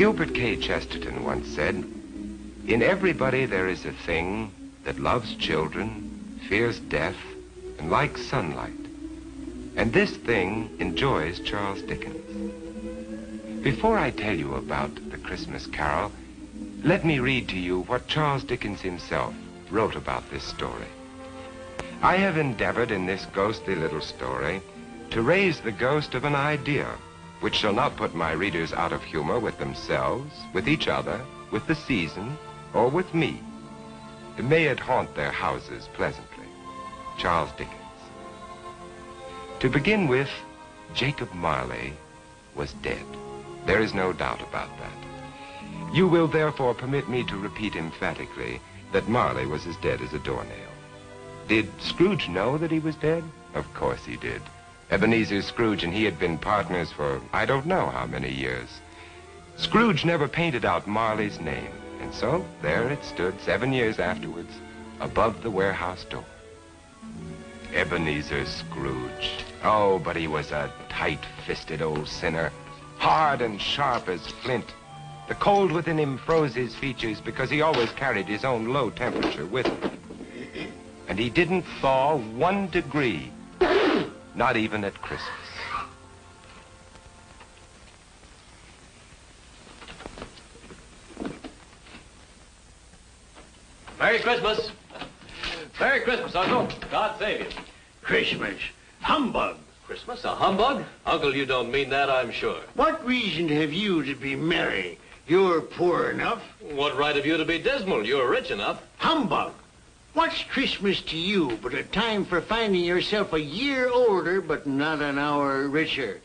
Gilbert K. Chesterton once said, "In everybody there is a thing that loves children, fears death, and likes sunlight. And this thing enjoys Charles Dickens. Before I tell you about the Christmas Carol, let me read to you what Charles Dickens himself wrote about this story. I have endeavored in this ghostly little story to raise the ghost of an idea which shall not put my readers out of humor with themselves, with each other, with the season, or with me. May it haunt their houses pleasantly. Charles Dickens. To begin with, Jacob Marley was dead. There is no doubt about that. You will therefore permit me to repeat emphatically that Marley was as dead as a doornail. Did Scrooge know that he was dead? Of course he did. Ebenezer Scrooge and he had been partners for I don't know how many years. Scrooge never painted out Marley's name, and so there it stood 7 years afterwards above the warehouse door. Ebenezer Scrooge. Oh, but he was a tight-fisted old sinner, hard and sharp as flint. The cold within him froze his features because he always carried his own low temperature with him. And he didn't thaw 1 degree, not even at Christmas. Merry Christmas. Merry Christmas, Uncle. God save you. Christmas. Humbug. Christmas, a humbug? Uncle, you don't mean that, I'm sure. What reason have you to be merry? You're poor enough. What right have you to be dismal? You're rich enough. Humbug. What's Christmas to you but a time for finding yourself a year older but not an hour richer?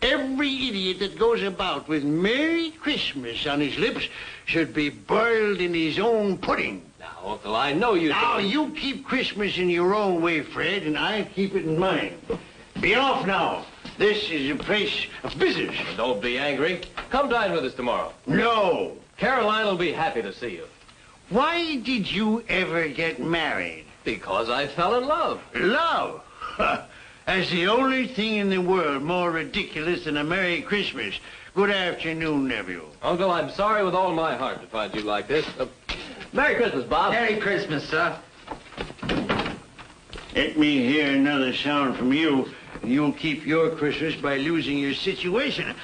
Every idiot that goes about with Merry Christmas on his lips should be boiled in his own pudding. Now, Uncle, I know you... Now, you keep Christmas in your own way, Fred, and I keep it in mine. Be off now. This is a place of business. Don't be angry. Come dine with us tomorrow. No. Caroline will be happy to see you. Why did you ever get married? Because I fell in love. Love? That's the only thing in the world more ridiculous than a Merry Christmas. Good afternoon, nephew. Uncle, I'm sorry with all my heart to find you like this. Merry Christmas, Bob. Merry Christmas, sir. Let me hear another sound from you, and you'll keep your Christmas by losing your situation.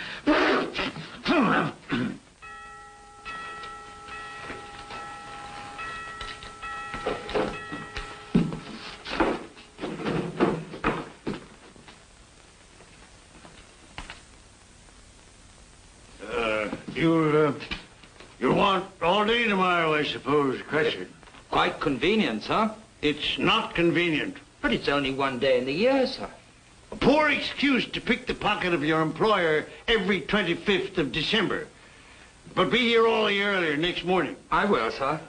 You'll want all day tomorrow, I suppose, Crescent. Quite convenient, sir. It's not convenient. But it's only 1 day in the year, sir. A poor excuse to pick the pocket of your employer every 25th of December. But be here all the earlier next morning. I will, sir.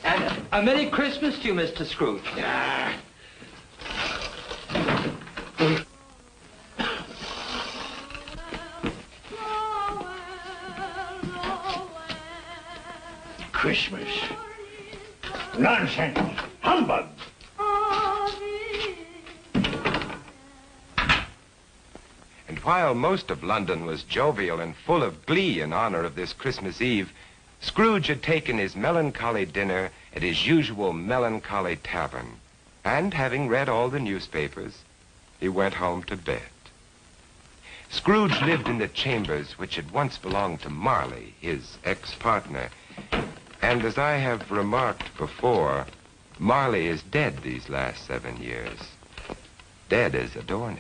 And a Merry Christmas to you, Mr. Scrooge. Ah. Christmas. Nonsense. Humbug. And while most of London was jovial and full of glee in honor of this Christmas Eve, Scrooge had taken his melancholy dinner at his usual melancholy tavern, and having read all the newspapers, he went home to bed. Scrooge lived in the chambers which had once belonged to Marley, his ex-partner, and as I have remarked before, Marley is dead these last 7 years. Dead as a doornail.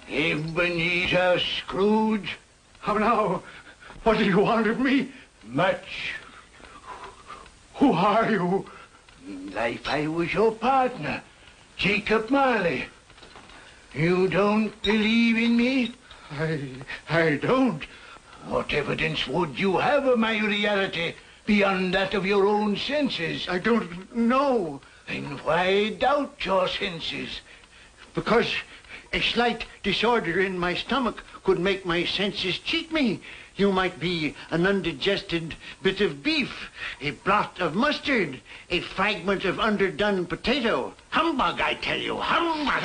Ebenezer Scrooge, How now? What do you want of me? Much. Who are you? In life I was your partner, Jacob Marley. You don't believe in me? I don't. What evidence would you have of my reality beyond that of your own senses? I don't know. Then why doubt your senses? Because a slight disorder in my stomach could make my senses cheat me. You might be an undigested bit of beef, a blot of mustard, a fragment of underdone potato. Humbug, I tell you, humbug!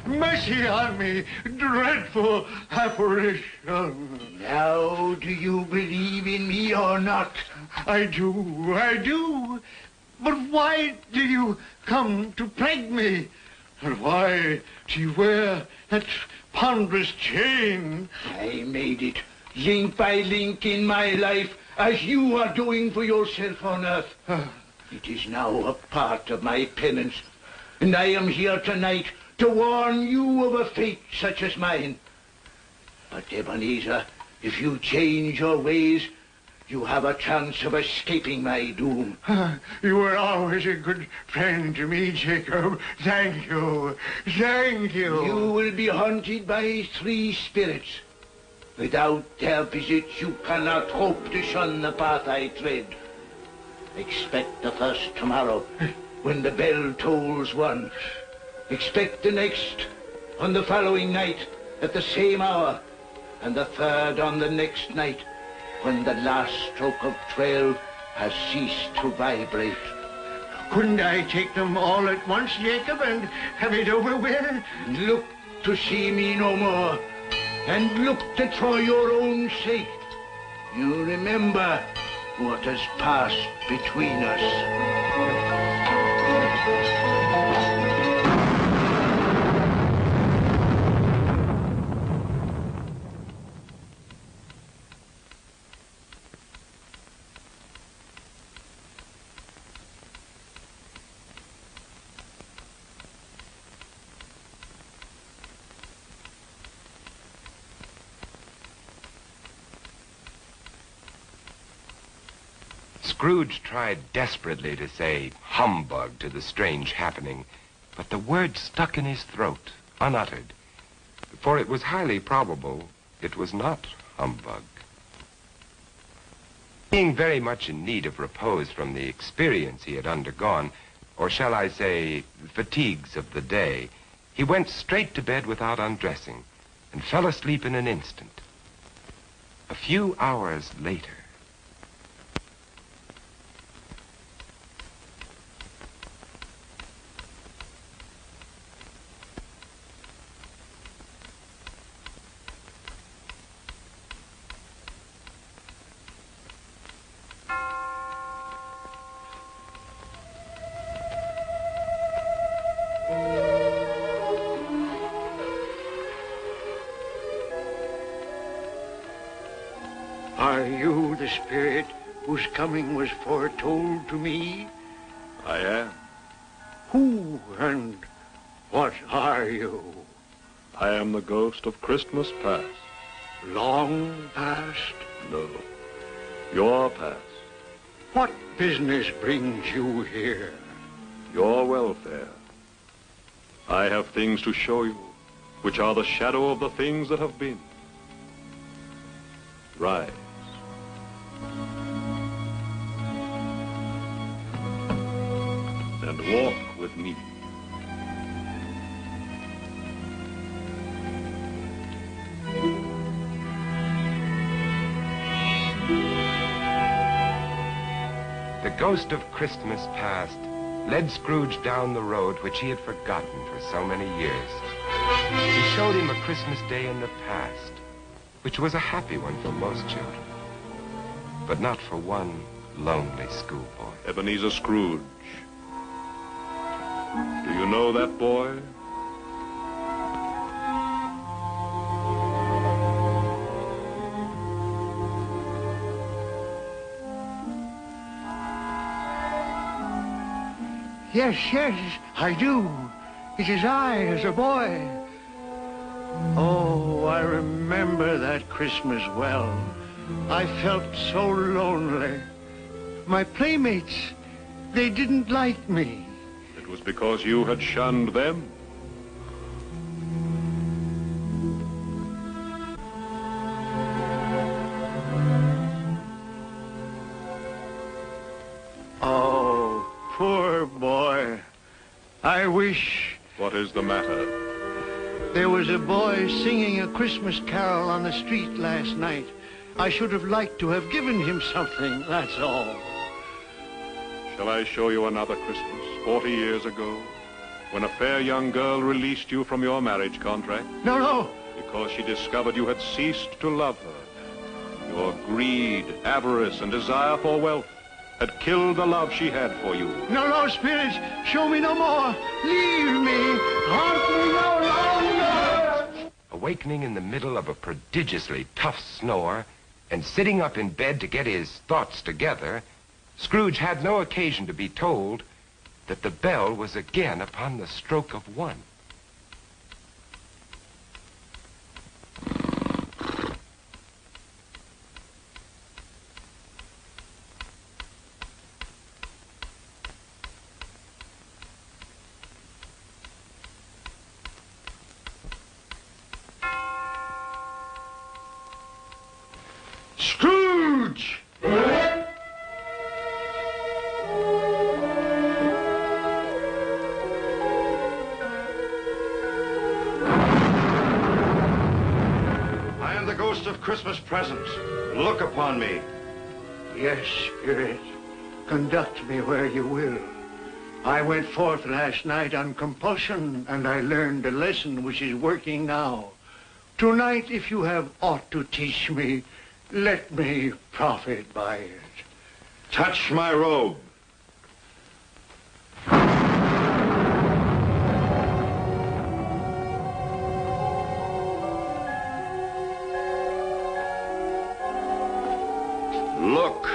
Mercy on me, dreadful apparition. Now, do you believe in me or not? I do. But why do you come to plague me? And why do you wear that ponderous chain? I made it, link by link in my life, as you are doing for yourself on earth. It is now a part of my penance, and I am here tonight to warn you of a fate such as mine. But Ebenezer, if you change your ways, you have a chance of escaping my doom. You were always a good friend to me, Jacob. Thank you. Thank you. You will be haunted by 3 spirits. Without their visits, you cannot hope to shun the path I tread. Expect the first tomorrow, when the bell tolls 1. Expect the next on the following night at the same hour, and the third on the next night, when the last stroke of 12 has ceased to vibrate. Couldn't I take them all at once, Jacob, and have it over with? Look to see me no more, and look that for your own sake you remember what has passed between us. Scrooge tried desperately to say humbug to the strange happening, but the word stuck in his throat, unuttered, for it was highly probable it was not humbug. Being very much in need of repose from the experience he had undergone, or shall I say, fatigues of the day, he went straight to bed without undressing and fell asleep in an instant. A few hours later, Are you the spirit whose coming was foretold to me? I am. Who and what are you? I am the ghost of Christmas past. Long past? No, your past. What business brings you here? Your welfare. I have things to show you, which are the shadow of the things that have been. Rise. And walk with me. the ghost of Christmas past led Scrooge down the road which he had forgotten for so many years. He showed him a Christmas day in the past, which was a happy one for most children, but not for one lonely schoolboy. Ebenezer Scrooge. Do you know that boy? Yes, I do. It is I as a boy. Oh, I remember that Christmas well. I felt so lonely. My playmates, they didn't like me. It was because you had shunned them. Oh, poor boy. I wish What is the matter? there was a boy singing a Christmas carol on the street last night. I should have liked to have given him something, that's all. Shall I show you another Christmas, 40 years ago, when a fair young girl released you from your marriage contract? No, no. Because she discovered you had ceased to love her. Your greed, avarice, and desire for wealth had killed the love she had for you. No, no, spirits, show me no more. Leave me. Haunt me no longer. Awakening in the middle of a prodigiously tough snore and sitting up in bed to get his thoughts together, Scrooge had no occasion to be told that the bell was again upon the stroke of 1. Scrooge! I am the ghost of Christmas present. Look upon me. Yes, spirit, conduct me where you will. I went forth last night on compulsion, and I learned a lesson which is working now. Tonight, if you have aught to teach me, let me profit by it. Touch my robe. Look.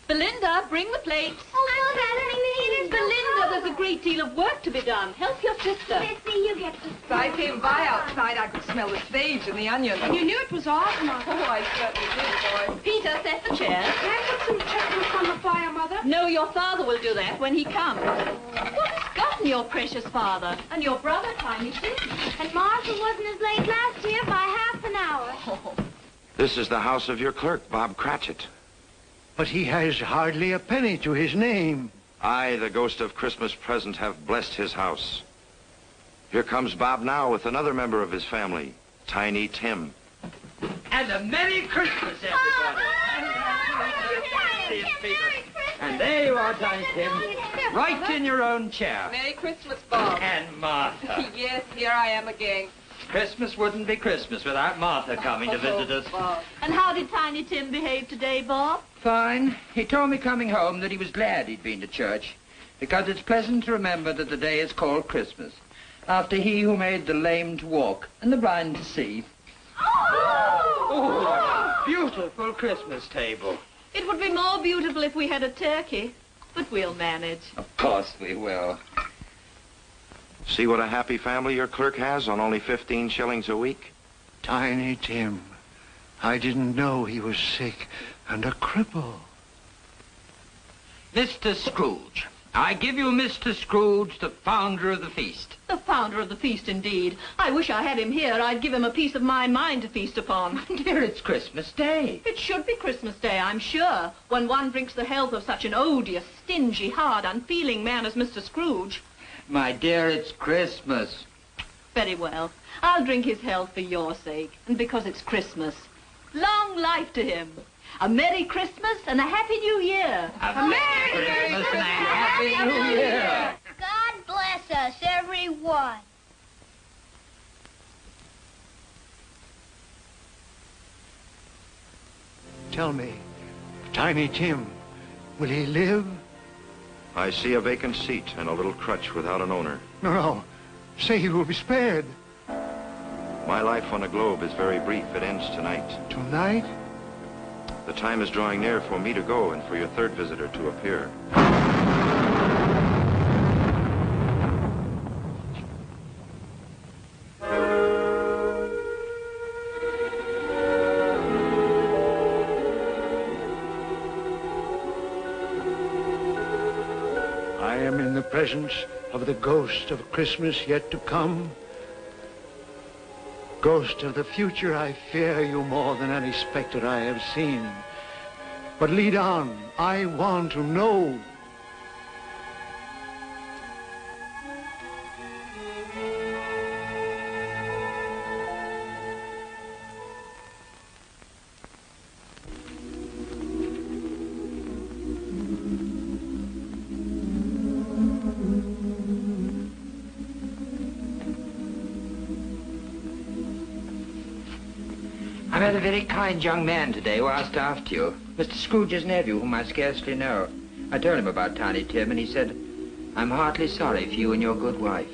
Belinda, bring the plates. Oh, Mother, Belinda, there's a great deal of work to be done. Help your sister. Missy, you get the... As I came by outside, I could smell the sage and the onions. You knew it was off, Mother. Oh, I certainly did, boy. Peter, set the chairs. Can I put some chestnuts on the fire, Mother? No, your father will do that when he comes. What has gotten your precious father? And your brother, Tiny Tim? And Martha wasn't as late last year by half an hour. Oh. This is the house of your clerk, Bob Cratchit. But he has hardly a penny to his name. I, the ghost of Christmas present, have blessed his house. Here comes Bob now with another member of his family, Tiny Tim. And a Merry Christmas, everybody. And there you are, Tiny Tim, right in your own chair. Merry Christmas, Bob. And Martha. Yes, here I am again. Christmas wouldn't be Christmas without Martha coming to visit us. Bob. And how did Tiny Tim behave today, Bob? Fine. He told me coming home that he was glad he'd been to church, because it's pleasant to remember that the day is called Christmas, after he who made the lame to walk and the blind to see. Oh, beautiful Christmas table. It would be more beautiful if we had a turkey, but we'll manage. Of course we will. See what a happy family your clerk has on only 15 shillings a week? Tiny Tim. I didn't know he was sick and a cripple. Mr. Scrooge. I give you Mr. Scrooge, the founder of the feast. The founder of the feast, indeed. I wish I had him here. I'd give him a piece of my mind to feast upon. Dear, it's Christmas Day. It should be Christmas Day, I'm sure, when one drinks the health of such an odious, stingy, hard, unfeeling man as Mr. Scrooge. My dear, it's Christmas. Very well. I'll drink his health for your sake, and because it's Christmas. Long life to him. A Merry Christmas and a Happy New Year. A Merry Christmas and a Happy New Year. God bless us, everyone. Tell me, Tiny Tim, will he live? I see a vacant seat and a little crutch without an owner. No, no. Say he will be spared. My life on the globe is very brief. It ends tonight. Tonight? The time is drawing near for me to go and for your third visitor to appear. I am in the presence of the ghost of Christmas yet to come. Ghost of the future, I fear you more than any specter I have seen. But lead on, I want to know. I met a very kind young man today who asked after you. Mr. Scrooge's nephew, whom I scarcely know. I told him about Tiny Tim, and he said, I'm heartily sorry for you and your good wife.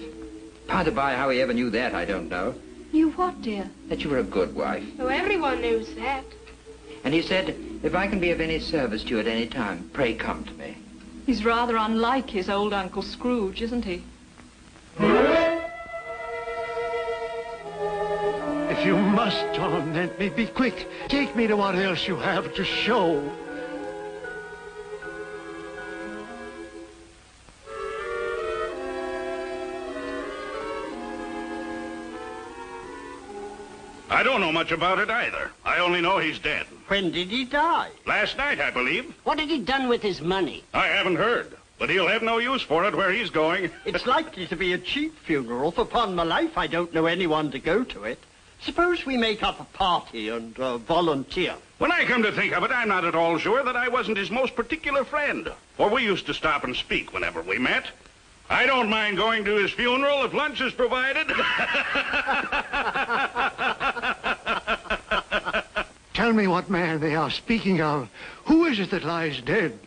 By the by, how he ever knew that, I don't know. You what, dear? That you were a good wife. Oh, everyone knows that. And he said, if I can be of any service to you at any time, pray come to me. He's rather unlike his old Uncle Scrooge, isn't he? If you must torment me, be quick. Take me to what else you have to show. I don't know much about it either. I only know he's dead. When did he die? Last night, I believe. What had he done with his money? I haven't heard. But he'll have no use for it where he's going. It's likely to be a cheap funeral, for upon my life I don't know anyone to go to it. Suppose we make up a party and volunteer. When I come to think of it, I'm not at all sure that I wasn't his most particular friend. For we used to stop and speak whenever we met. I don't mind going to his funeral if lunch is provided. Tell me what man they are speaking of. Who is it that lies dead?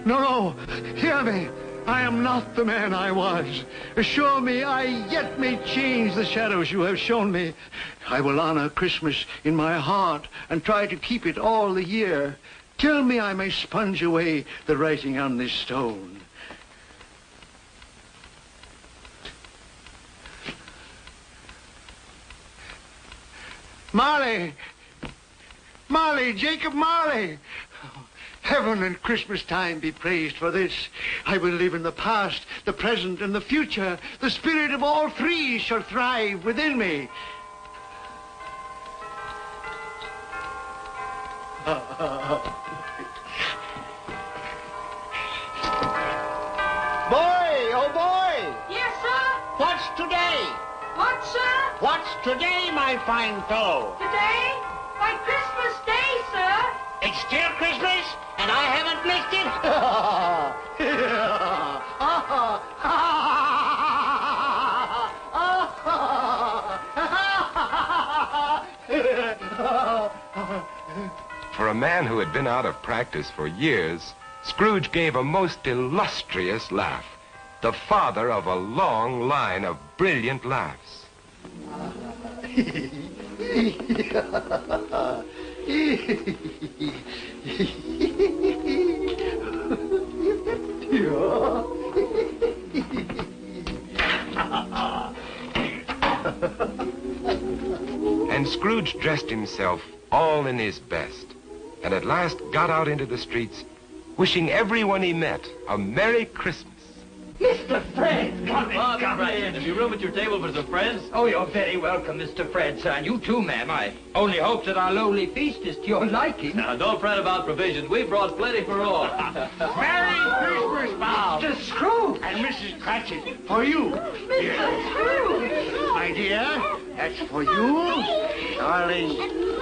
No, hear me. I am not the man I was. Assure me I yet may change the shadows you have shown me. I will honor Christmas in my heart and try to keep it all the year. Tell me I may sponge away the writing on this stone. Marley! Marley! Jacob Marley! Heaven and Christmas time be praised for this. I will live in the past, the present, and the future. The spirit of all three shall thrive within me. Boy, oh boy! Yes, sir? What's today? What, sir? What's today, my fine fellow? Today? Why, Christmas Day, sir. It's still Christmas, and I haven't missed it. For a man who had been out of practice for years, Scrooge gave a most illustrious laugh, the father of a long line of brilliant laughs. And Scrooge dressed himself all in his best, and at last got out into the streets, wishing everyone he met a Merry Christmas. Mr. Fred, come in, Come right in. Have you room at your table for some friends? Oh, you're very welcome, Mr. Fred, sir. And you too, ma'am. I only hope that our lowly feast is to your liking. Now, don't fret about provisions. We brought plenty for all. Merry Christmas, Bob! Mr. Scrooge! And Mrs. Cratchit, for you. Mr. Scrooge. My dear, that's for you. Darling,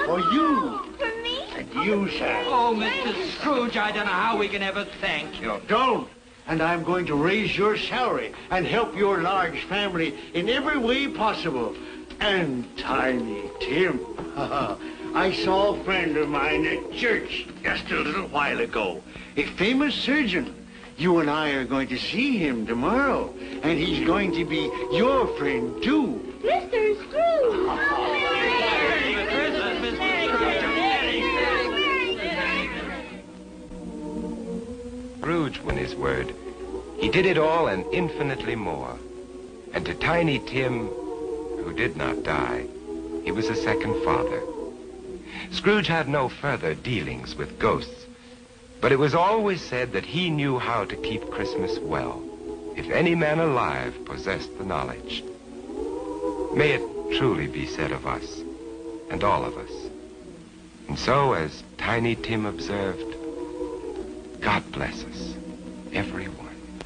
for you. For me? And you, sir. Oh, Mr. Scrooge, I don't know how we can ever thank you. Don't. And I'm going to raise your salary and help your large family in every way possible. And Tiny Tim. I saw a friend of mine at church just a little while ago. A famous surgeon. You and I are going to see him tomorrow. And he's going to be your friend, too. Mr. Scrooge! Scrooge won his word. He did it all and infinitely more. And to Tiny Tim, who did not die, he was a second father. Scrooge had no further dealings with ghosts, but it was always said that he knew how to keep Christmas well, if any man alive possessed the knowledge. May it truly be said of us, and all of us. And so, as Tiny Tim observed, God bless us, everyone.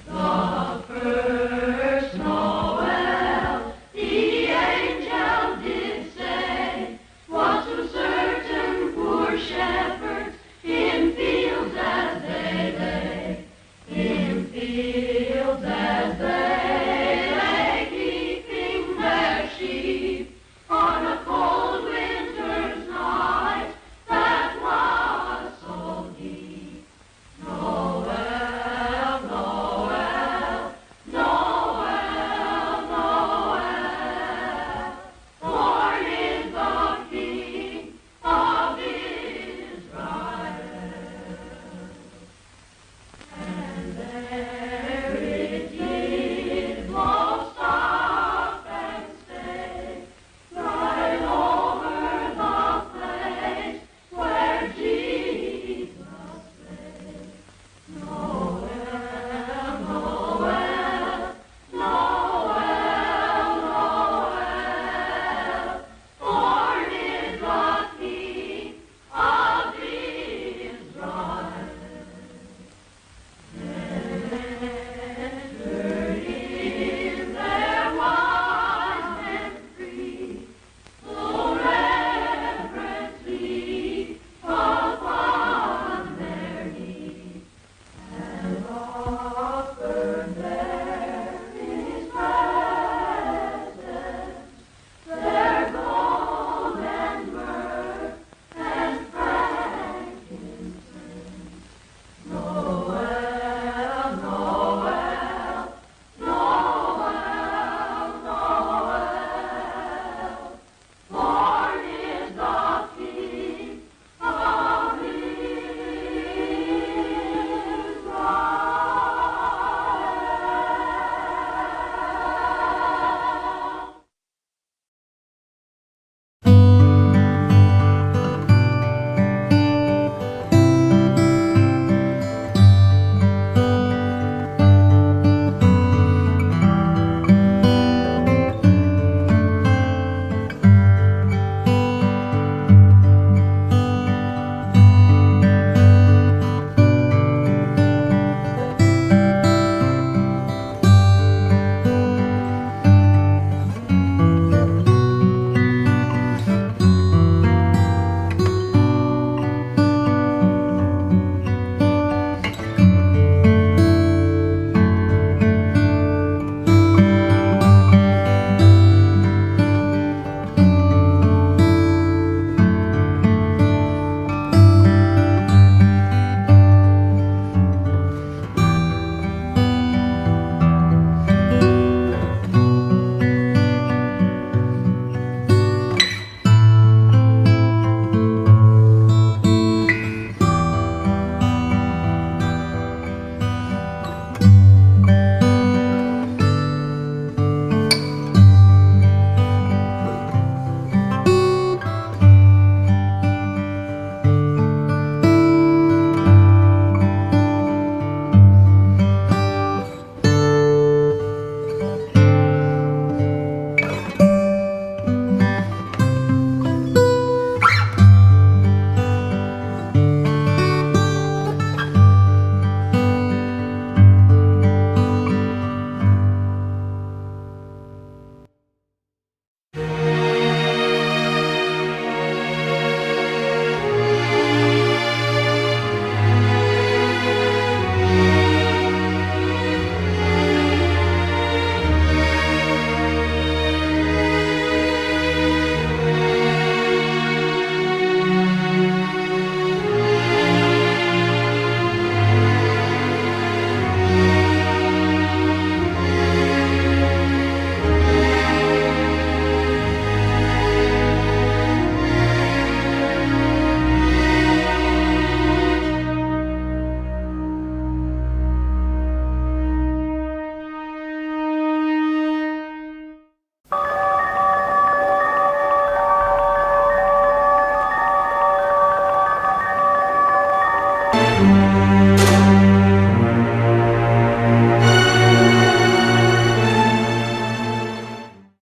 The first Noel, the angel did say, was to certain poor shepherds in fields as they lay, in fields as they lay, keeping their sheep on a cold winter's night that was so deep. Noel, Noel, Noel. Christmas.